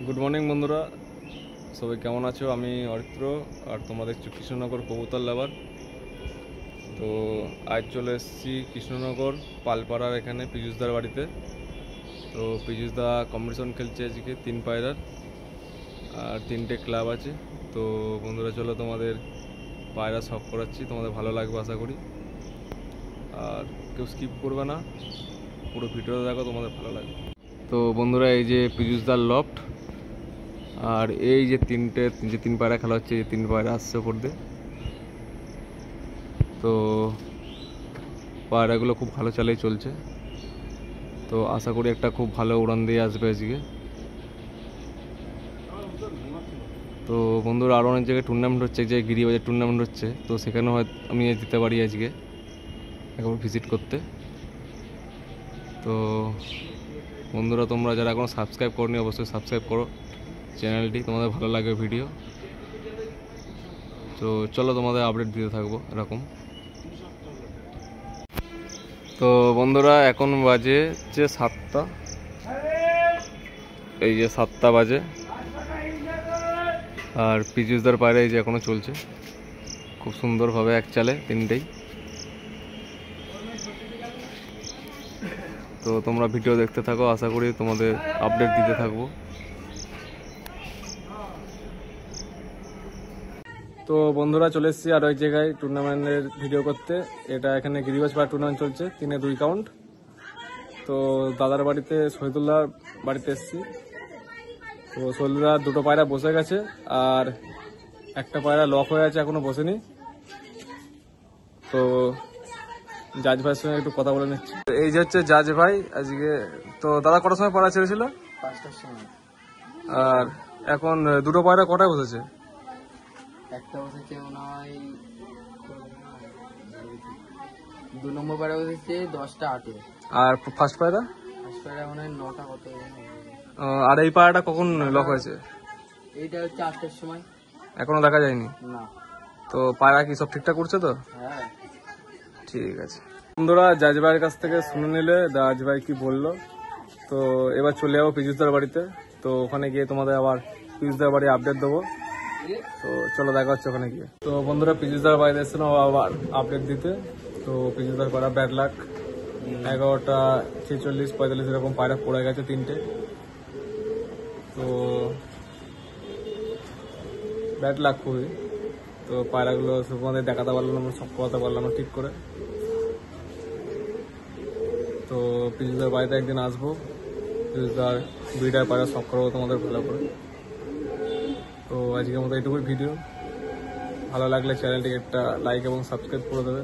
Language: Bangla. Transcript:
গুড মর্নিং বন্ধুরা, সবাই কেমন আছো? আমি অরিত্র আর তোমরা দেখছো কৃষ্ণনগর কবুতর লাভার। তো আজ চলে এসেছি কৃষ্ণনগর পালপাড়ার এখানে পীযুষদার বাড়িতে। তো পীযুষদা কম্পিটিশন খেলছে আজকে 3 পায়রার, আর 3টে ক্লাব আছে। তো বন্ধুরা চলো তোমাদের পায়রা শখ করাচ্ছি, তোমাদের ভালো লাগবে আশা করি। আর কেউ স্কিপ করবে না, পুরো ভিডিওটা দেখো, তোমাদের ভালো লাগবে। তো বন্ধুরা এই যে পীযুষদার লফট, আর এই যে তিন পায়রা খেলা হচ্ছে, এই 3 পায়রা আসছে ওপর দিয়ে। তো পায়রাগুলো খুব ভালো চালেই চলছে, তো আশা করি একটা খুব ভালো উড়ান দিয়ে আসবে আজকে। তো বন্ধুরা আরও অনেক জায়গায় টুর্নামেন্ট হচ্ছে, যে গিরিবাজার টুর্নামেন্ট হচ্ছে, তো সেখানেও হয়তো আমি দিতে পারি আজকে একবার ভিজিট করতে। তো বন্ধুরা তোমরা যারা এখনও সাবস্ক্রাইব করনি অবশ্যই সাবস্ক্রাইব করো চ্যানেলটি, তোমাদের ভালো লাগবে ভিডিও। তো চলো তোমাদের আপডেট দিতে থাকবো এরকম। তো বন্ধুরা এখন বাজে যে 7টা, এই যে 7টা বাজে, আর পীযুষদার পায়রা এই যে এখনো চলছে খুব সুন্দরভাবে এক চালে 3টেই। তো তোমরা ভিডিও দেখতে থাকো, আশা করি তোমাদের আপডেট দিতে থাকবো। তো বন্ধুরা চলে এসেছি আর ওই জায়গায় টুর্নামেন্টের ভিডিও করতে। এটা এখানে গিরিবাজ পাড়া টুর্নামেন্ট চলছে, 3-এ 2 কাউন্ট। তো দাদার বাড়িতে শহীদুল্লাহর বাড়িতে এসেছি। তো শহীদুল্লাহ 2টো পায়রা বসে গেছে, আর একটা পায়রা লক হয়ে আছে, এখনো বসেনি। তো জাজ ভাইয়ের সঙ্গে একটু কথা বলে নিচ্ছি। এই যে হচ্ছে জাজ ভাই আজকে। তো দাদা কটার সময় পায়রা ছেড়েছিল? 5টার সময়। আর এখন 2টো পায়রা কটায় বসেছে? একটা বসেছে মনে হয় 2 নম্বর পায়রা বসেছে 10টা 8-এ। আর ফার্স্ট পায়রা? ফার্স্ট পায়রা মনে হয় 9টা কত। আর এই পায়রাটা কখন লক হয়েছে? এইটা হচ্ছে 8টার সময়। এখনো দেখা যায়নি? না। তো পায়রা কি সব ঠিকঠাক করছে তো? হ্যাঁ ঠিক আছে বন্ধুরা, জাজ ভাইয়ের কাছ থেকে শুনে নিলে জাজ ভাই কি বললো। তো এবার চলে যাবো পীযুষদার বাড়িতে। তো ওখানে গিয়ে তোমাদের আবার পীযুষদার বাড়ি আপডেট দেবো। তো চলো দেখা হচ্ছে ওখানে গিয়ে। তো বন্ধুরা পীযুষদার বাড়িতে এসেছিলাম আবার আপডেট দিতে। তো পীযুষদার পায়রা ব্যাড লাক, 11টা 46 45 এরকম পায়রা পড়ে গেছে 3টে। তো ব্যাড লাক খুবই। তো পায়রাগুলো তোমাদের দেখাতে পারলাম না, সব কথা পারলাম না ঠিক করে। তো পীযুষদার বাড়িতে একদিন আসবো, পীযুষদার ব্রিডার পায়রা সব করবো তোমাদের ভালো করে। তো আজকের মতো এইটুকুই ভিডিও। ভালো লাগলে চ্যানেলটিকে একটা লাইক এবং সাবস্ক্রাইব করে দেবে।